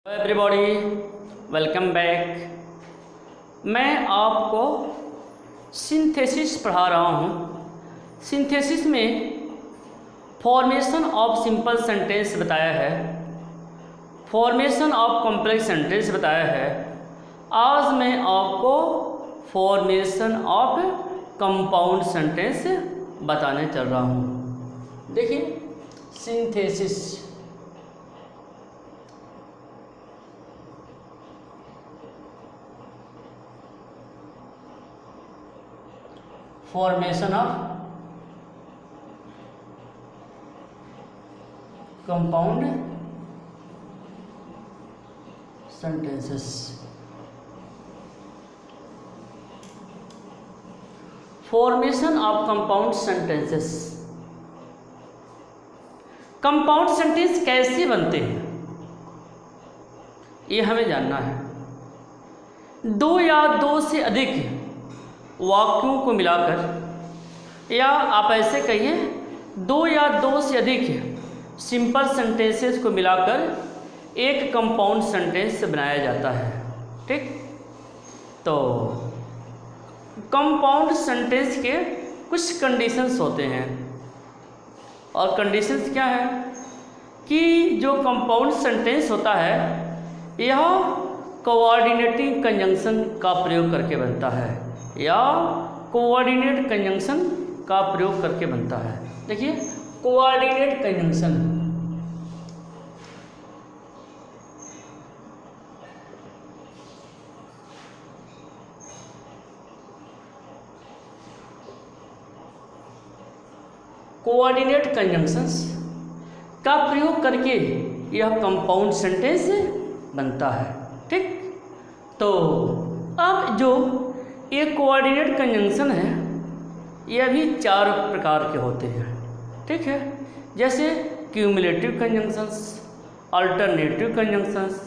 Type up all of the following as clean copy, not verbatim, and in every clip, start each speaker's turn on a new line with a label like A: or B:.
A: Hello everybody, welcome back. मैं आपको synthesis पढ़ा रहा हूँ। सिंथेसिस में फॉर्मेशन ऑफ सिंपल सेंटेंस बताया है, फॉर्मेशन ऑफ कॉम्प्लेक्स सेंटेंस बताया है। आज मैं आपको फॉर्मेशन ऑफ कंपाउंड सेंटेंस बताने चल रहा हूँ। देखिए, synthesis formation of compound sentences। Formation of compound sentences. Compound sentence कैसे बनते हैं ये हमें जानना है। दो या दो से अधिक वाक्यों को मिलाकर, या आप ऐसे कहिए दो या दो से अधिक सिंपल सेंटेंसेस को मिलाकर एक कंपाउंड सेंटेंस बनाया जाता है। ठीक, तो कंपाउंड सेंटेंस के कुछ कंडीशंस होते हैं, और कंडीशंस क्या है कि जो कंपाउंड सेंटेंस होता है यह कोऑर्डिनेटिंग कंजंक्शन का प्रयोग करके बनता है, या कोऑर्डिनेट कंजंक्शन का प्रयोग करके बनता है। देखिए, कोऑर्डिनेट कंजंक्शन, कोऑर्डिनेट कंजंक्शंस का प्रयोग करके यह कंपाउंड सेंटेंस बनता है। ठीक, तो अब जो ये कोऑर्डिनेट कंजंक्शन है यह भी चार प्रकार के होते हैं। ठीक है, जैसे cumulative conjunctions, alternative conjunctions,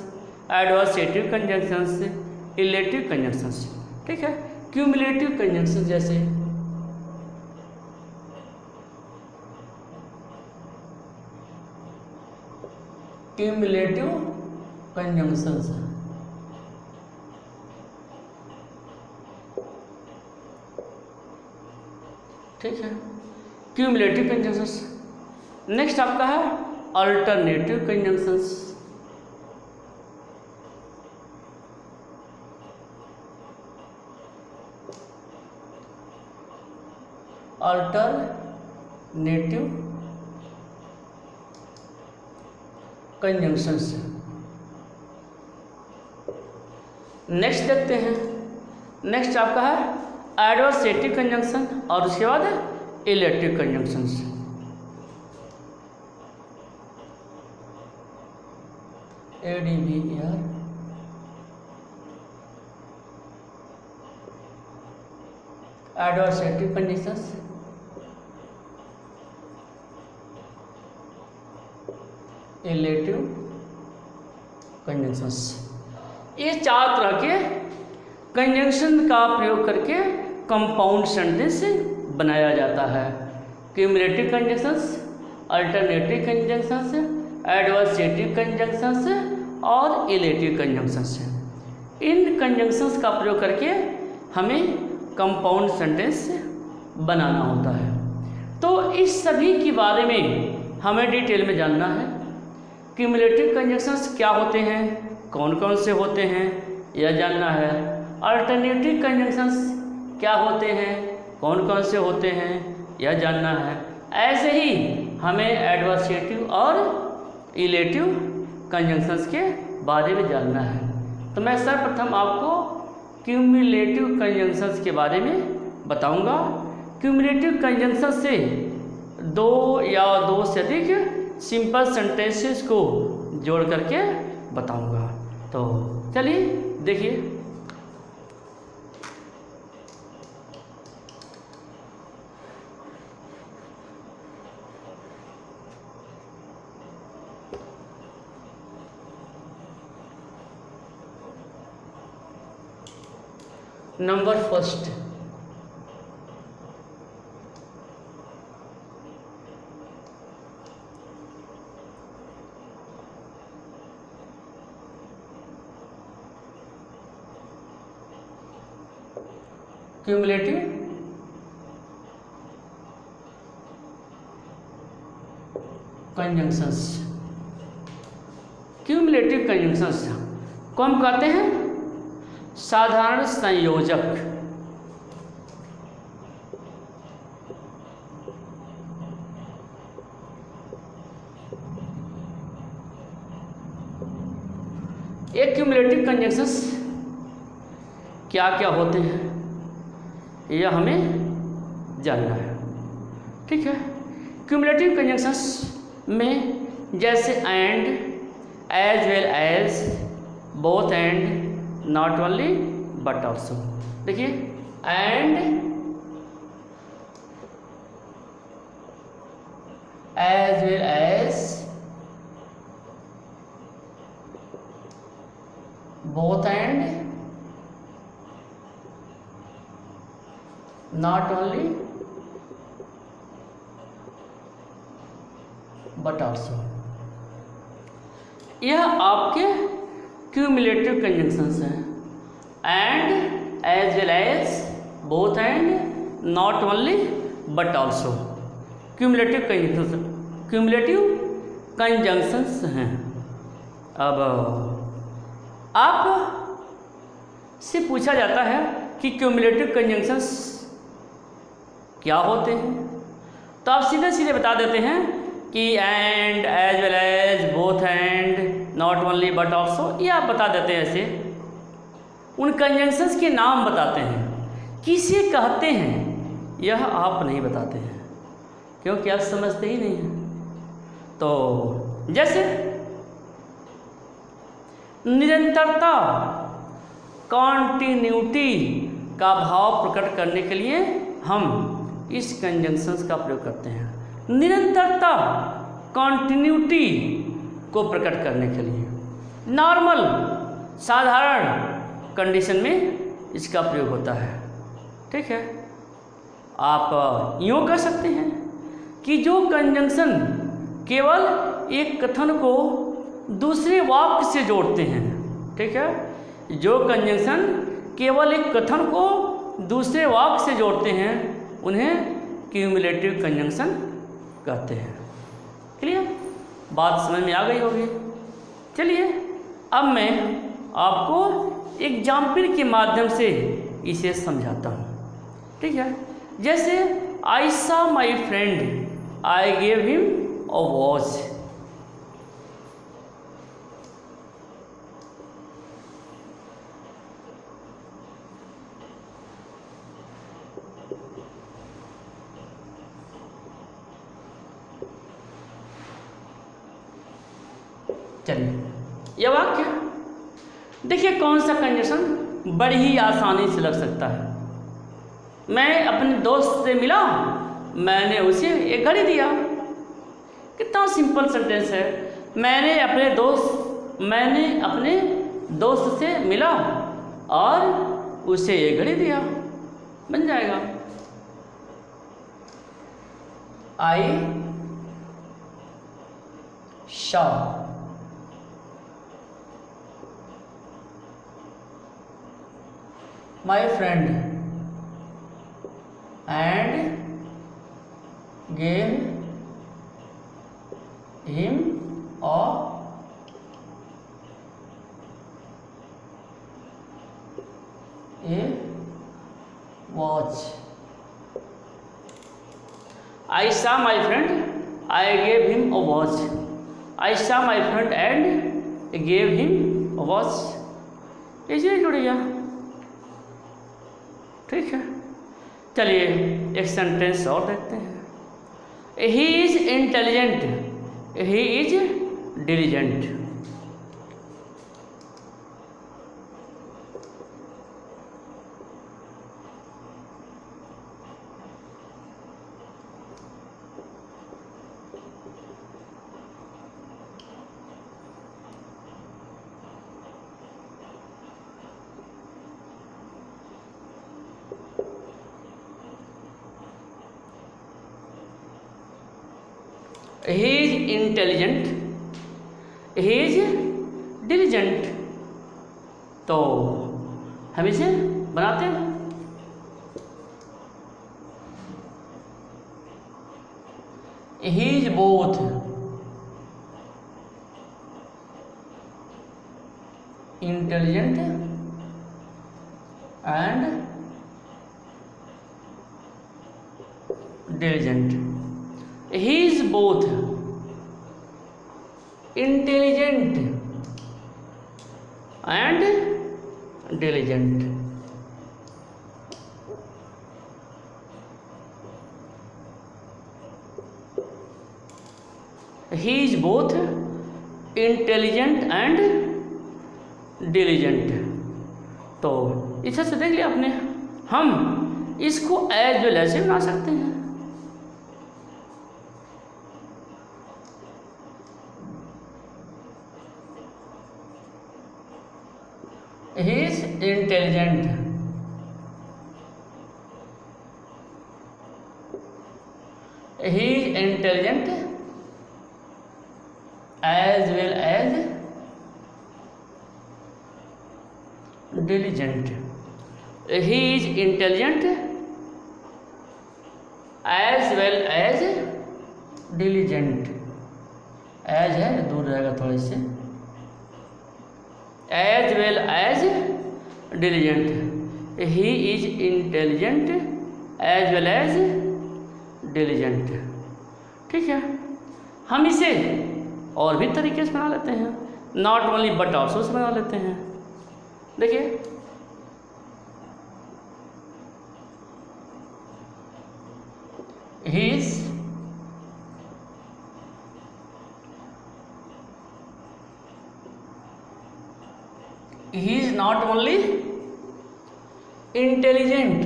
A: adversative conjunctions, illative conjunctions. ठीक है, क्यूमुलेटिव कंजंक्शन जैसे क्यूमुलेटिव कंजंक्शंस, ठीक है, क्यूमुलेटिव कंजंक्शंस। नेक्स्ट आपका है alternative conjunctions, alternative conjunctions. Next देखते हैं, नेक्स्ट आपका है एडवर्सेटिव कंजंक्शन, और उसके बाद illative conjunctions. ADVER, adversative conditions, illative conjunctions. ये चार तरह के कंजंक्शन का प्रयोग करके कंपाउंड सेंटेंस बनाया जाता है। Cumulative conjunctions, alternative conjunctions, adversative conjunctions और इलेटिव कंजंक्शंस। इन कंजंक्शंस का प्रयोग करके हमें कंपाउंड सेंटेंस बनाना होता है। तो इस सभी के बारे में हमें डिटेल में जानना है। क्यूमुलेटिव कंजंक्शंस क्या होते हैं, कौन कौन से होते हैं, यह जानना है। अल्टरनेटिव कंजंक्शंस क्या होते हैं, कौन कौन से होते हैं, यह जानना है। ऐसे ही हमें एडवर्सेटिव और इलेटिव कंजंक्शंस के बारे में जानना है। तो मैं सर्वप्रथम आपको क्यूमुलेटिव कंजंक्शंस के बारे में बताऊंगा। क्यूमुलेटिव कंजंक्शंस से दो या दो से अधिक सिंपल सेंटेंसेस को जोड़ करके बताऊंगा। तो चलिए देखिए, number first, cumulative conjunctions. Cumulative conjunctions को हम कहते हैं साधारण संयोजक। ये क्यूमुलेटिव कंजंक्शंस क्या क्या होते हैं यह हमें जानना है, ठीक है। क्यूमुलेटिव कंजंक्शंस में जैसे and, as well as, both and, not only but also. देखिए and, as well as, both and, not only but also, यह आपके क्यूमुलेटिव कंजंक्शंस हैं। And, as well as, both and, not only but also cumulative conjunctions हैं। अब आप से पूछा जाता है कि क्यूमुलेटिव कंजंक्शंस क्या होते हैं, तो आप सीधे सीधे बता देते हैं कि and, as well as, both and, not only but also, ये आप बता देते हैं। ऐसे उन कंजंक्शंस के नाम बताते हैं, किसे कहते हैं यह आप नहीं बताते हैं क्योंकि आप समझते ही नहीं हैं। तो जैसे निरंतरता, कॉन्टिन्यूटी का भाव प्रकट करने के लिए हम इस कंजंक्शंस का प्रयोग करते हैं। निरंतरता, कॉन्टिन्यूटी को प्रकट करने के लिए नॉर्मल, साधारण कंडीशन में इसका प्रयोग होता है, ठीक है। आप यूँ कह सकते हैं कि जो कंजंक्शन केवल एक कथन को दूसरे वाक्य से जोड़ते हैं, ठीक है। जो कंजंक्शन केवल एक कथन को दूसरे वाक्य से जोड़ते हैं उन्हें क्यूमुलेटिव कंजंक्शन कहते हैं। क्लियर? बात समझ में आ गई होगी। चलिए अब मैं आपको एग्जाम्पल के माध्यम से इसे समझाता हूँ, ठीक है। जैसे I saw my friend, I gave him a watch. चलिए यह वाक्य देखिए कौन सा कंजंक्शन बड़ी ही आसानी से लग सकता है। मैं अपने दोस्त से मिला, मैंने उसे एक घड़ी दिया। कितना सिंपल सेंटेंस है। मैंने अपने दोस्त से मिला और उसे एक घड़ी दिया, बन जाएगा। आई Shaw my friend and gave him a watch. I saw my friend, I gave him a watch. I saw my friend and gave him a watch. ऐसे जुड़ गया, ठीक है। चलिए एक सेंटेंस और देखते हैं। He is intelligent, he is diligent. He is intelligent, he is diligent। तो हम इसे बनाते हैं। He is both intelligent and diligent. He is both intelligent and diligent. He is both intelligent and diligent. तो इस तरह से देख लिया आपने, हम इसको एज वेल ऐसे बना सकते हैं। He is intelligent he is intelligent as well as diligent. He is intelligent as well as diligent. as है दूर रहेगा थोड़े से, as well as diligent. He is intelligent as well as diligent. ठीक है, हम इसे और भी तरीके से बना लेते हैं, not only but also say बना लेते हैं। देखिए he is not only intelligent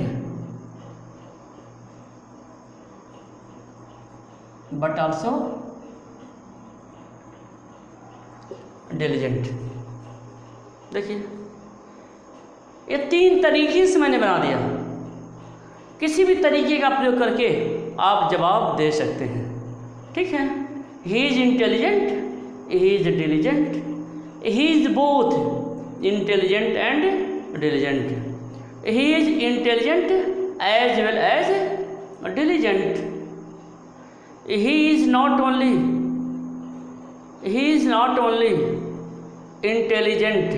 A: but also diligent. देखिए ये तीन तरीके से मैंने बना दिया, किसी भी तरीके का प्रयोग करके आप जवाब दे सकते हैं। ठीक है, he is intelligent, he is diligent, he is both intelligent and diligent. He is intelligent as well as diligent. He is not only intelligent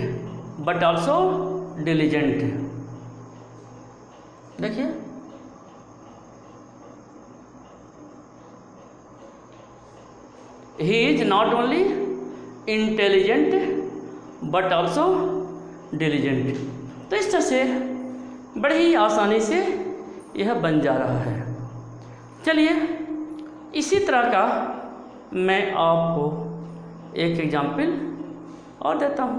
A: but also diligent. देखिए he is not only intelligent but also diligent. तो इस तरह से बड़े ही आसानी से यह बन जा रहा है। चलिए इसी तरह का मैं आपको एक एग्जाम्पल और देता हूँ।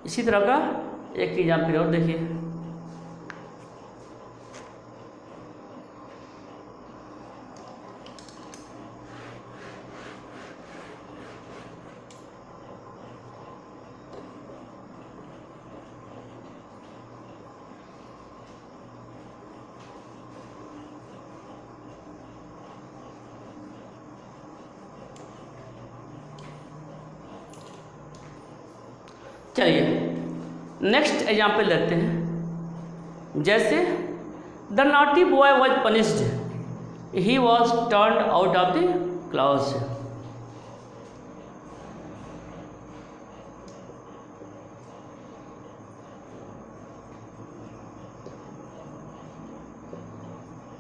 A: इसी तरह का एक एग्जाम्पल और देखिए, चलिए नेक्स्ट एग्जाम्पल लेते हैं। जैसे the naughty boy was punished, he was turned out of the class.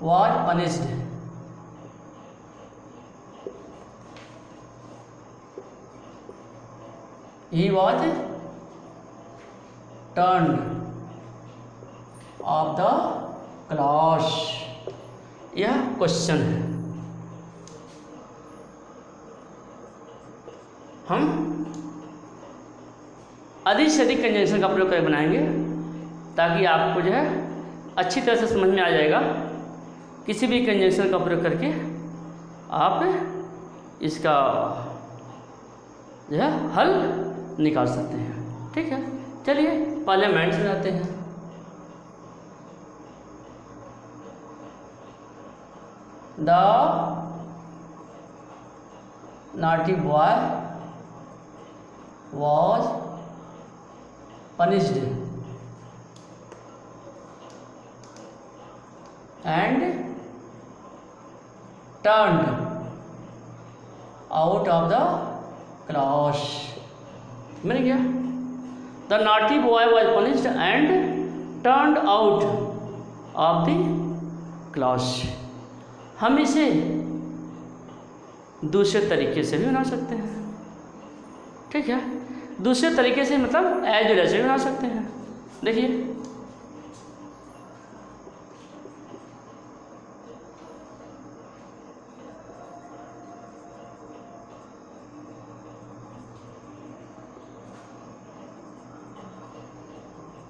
A: Was punished, he was turned of the class. यह क्वेश्चन है। हम अधिक से अधिक कंजंक्शन का प्रयोग करके बनाएंगे ताकि आपको जो है अच्छी तरह से समझ में आ जाएगा। किसी भी कंजंक्शन का प्रयोग करके आप इसका जो है हल निकाल सकते हैं। ठीक है, चलिए पहले मैंड से जाते हैं। The naughty boy was punished and turned out of the class. मिल गया? The naughty boy was punished and turned out of the class. हम इसे दूसरे तरीके से भी बना सकते हैं, ठीक है? दूसरे तरीके से मतलब एज वेल एज भी बना सकते हैं। देखिए,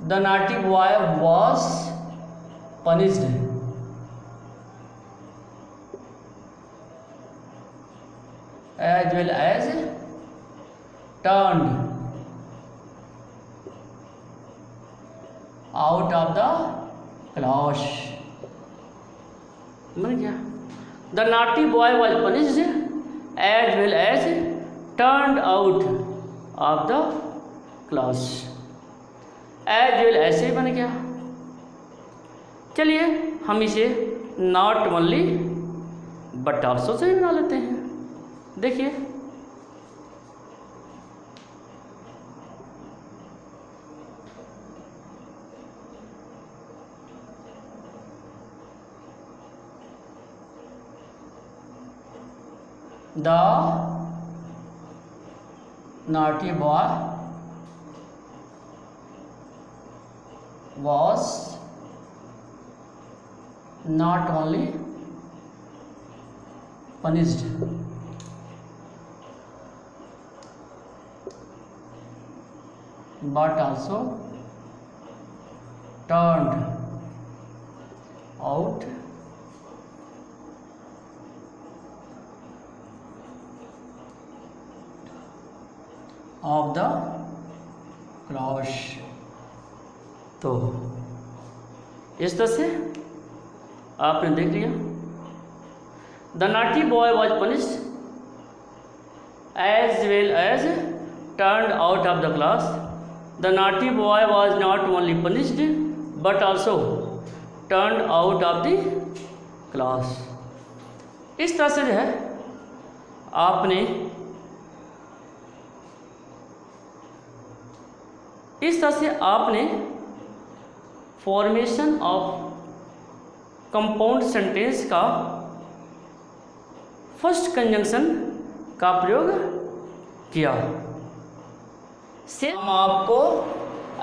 A: The naughty boy was punished as well as turned out of the class. मिल गया? The naughty boy was punished as well as turned out of the class. As well ऐसे ही बन गया। चलिए हम इसे not only but also say भी बना लेते हैं। देखिए, the naughty boy was not only punished but also turned out of the class. तो इस तरह से आपने देख लिया, the naughty boy was punished as well as turned out of the class. The naughty boy was not only punished but also turned out of the class. इस तरह से जो है आपने फॉर्मेशन ऑफ कंपाउंड सेंटेंस का first conjunction का प्रयोग किया। से हम आपको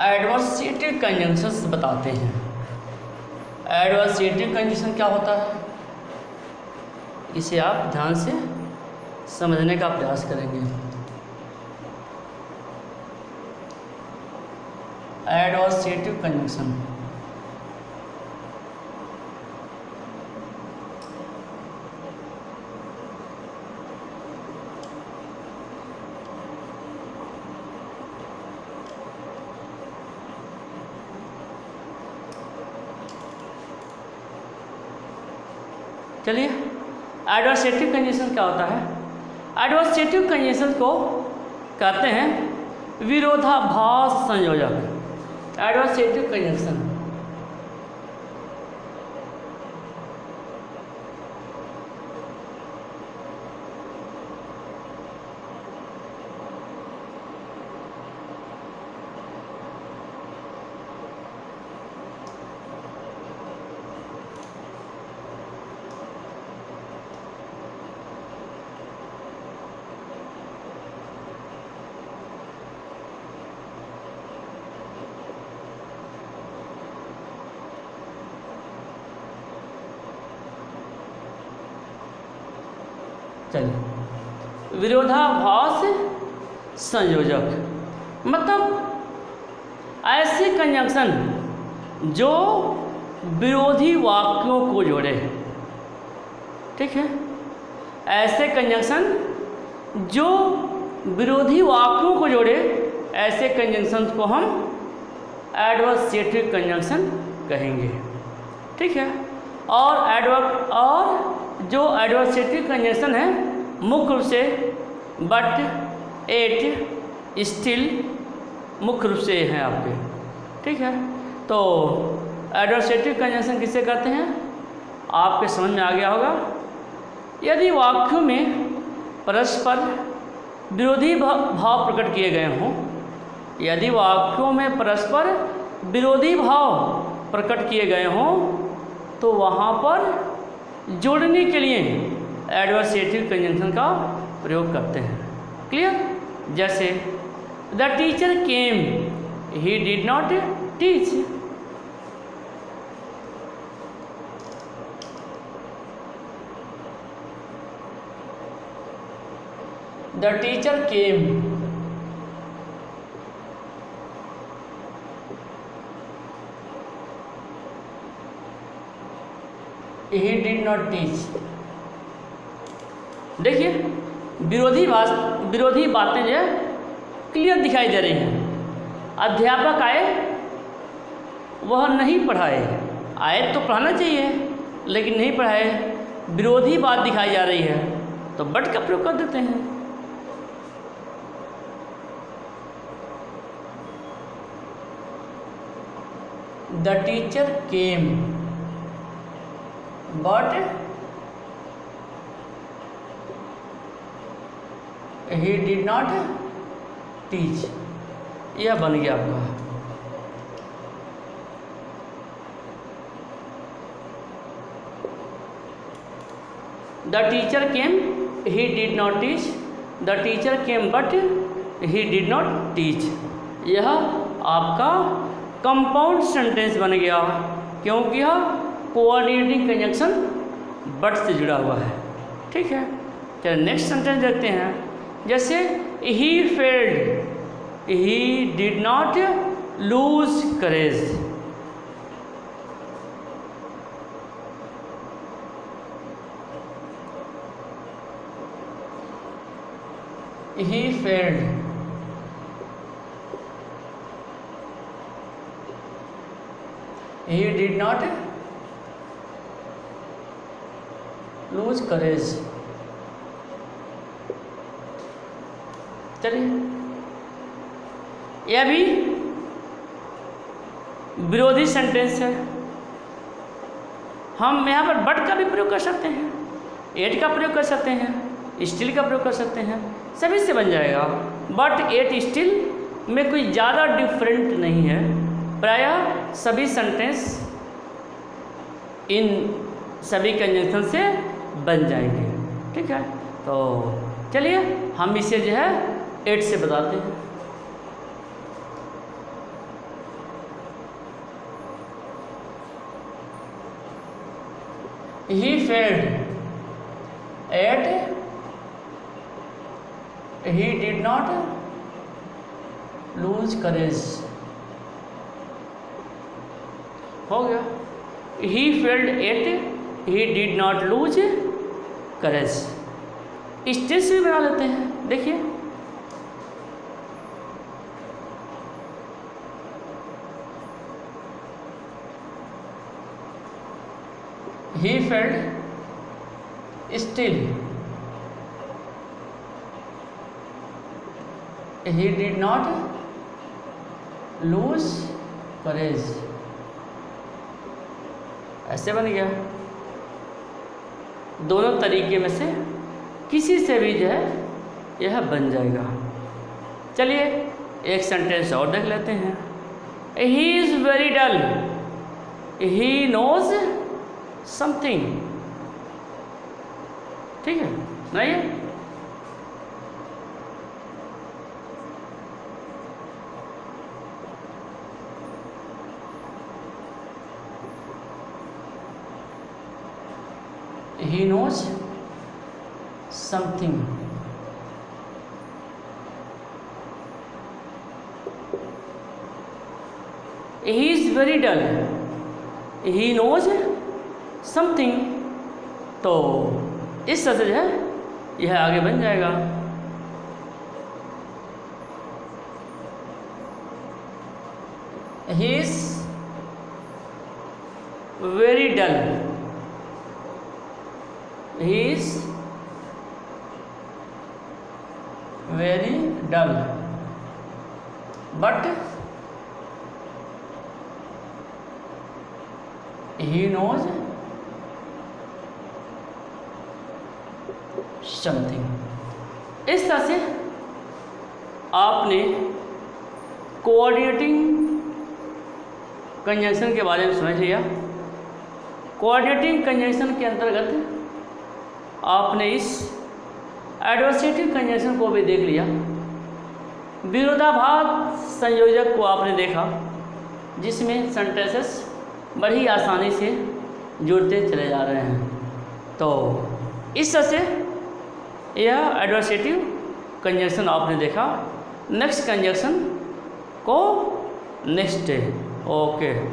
A: एडवर्सेटिव कंजंक्शंस बताते हैं। एडवर्सेटिव कंजंक्शन क्या होता है, इसे आप ध्यान से समझने का प्रयास करेंगे। एडवर्सेटिव कंजंक्शन चलिए, एडवर्सेटिव कंजंक्शन क्या होता है? एडवर्सेटिव कंजंक्शन को कहते हैं विरोधाभास संयोजक। एडवर्सेटिव कंजंक्शन चलिए, विरोधाभास संयोजक मतलब ऐसे कंजंक्शन जो विरोधी वाक्यों को जोड़े। ठीक है, ऐसे कंजंक्शन जो विरोधी वाक्यों को जोड़े, ऐसे कंजंक्शन को हम एडवर्सेटिव कंजंक्शन कहेंगे। ठीक है, और जो एडवर्सेटिव कंजंक्शन है मुख्य रूप से बट, एट, स्टिल मुख्य रूप से हैं आपके। ठीक है, तो एडवर्सेटिव कंजंक्शन किसे कहते हैं आपके समझ में आ गया होगा। यदि वाक्यों में परस्पर विरोधी भाव प्रकट किए गए हों, यदि वाक्यों में परस्पर विरोधी भाव प्रकट किए गए हों तो वहाँ पर जोड़ने के लिए एडवर्सेटिव कंजंक्शन का प्रयोग करते हैं। क्लियर? जैसे the teacher came, he did not teach. The teacher came, he did not teach। देखिए विरोधी बातें जो है क्लियर दिखाई दे रही हैं। अध्यापक आए, वह नहीं पढ़ाए, आए तो पढ़ाना चाहिए लेकिन नहीं पढ़ाए, विरोधी बात दिखाई जा रही है तो बट का प्रयोग कर देते हैं। The teacher came but he did not teach. यह बन गया आपका। The teacher came, he did not teach. The teacher came but he did not teach. यह आपका कंपाउंड सेंटेंस बन गया क्योंकि यह कोऑर्डिनेटिंग कंजंक्शन बट से जुड़ा हुआ है। ठीक है, चलिए नेक्स्ट सेंटेंस देखते हैं। जैसे he failed, he did not lose courage. He failed, he did not lose courage। चलिए यह भी विरोधी सेंटेंस है। हम यहाँ पर बट का भी प्रयोग कर सकते हैं, एट का प्रयोग कर सकते हैं, स्टिल का प्रयोग कर सकते हैं, सभी से बन जाएगा। बट एट स्टिल में कोई ज़्यादा डिफरेंट नहीं है, प्रायः सभी सेंटेंस इन सभी कंजंक्शन से बन जाएंगे। ठीक है, तो चलिए हम इसे जो है 8 से बताते हैं। He failed at, he did not lose courage। हो गया। He failed at, he did not lose courage। Stage से भी बना लेते हैं। देखिए he failed still, he did not lose courage। ऐसे बन गया। दोनों तरीके में से किसी से भी जो है यह बन जाएगा। चलिए एक सेंटेंस और देख लेते हैं। He is very dull, he knows something. ठीक है, नहीं है? He knows something। He is very dull, he knows something। तो इस तरह से जो है यह आगे बन जाएगा। He is very dull, he is very dull, but he knows something. इस तरह से आपने कोऑर्डिनेटिंग कंजंक्शन के बारे में समझ लिया। कोऑर्डिनेटिंग कंजंक्शन के अंतर्गत आपने इस एडवर्सेटिव कंजंक्शन को भी देख लिया। विरोधाभास संयोजक को आपने देखा, जिसमें सेंटेंसेस बड़ी आसानी से जुड़ते चले जा रहे हैं। तो इस तरह से यह एडवर्सेटिव कंजंक्शन आपने देखा। नेक्स्ट कंजंक्शन को नेक्स्ट डे। ओके।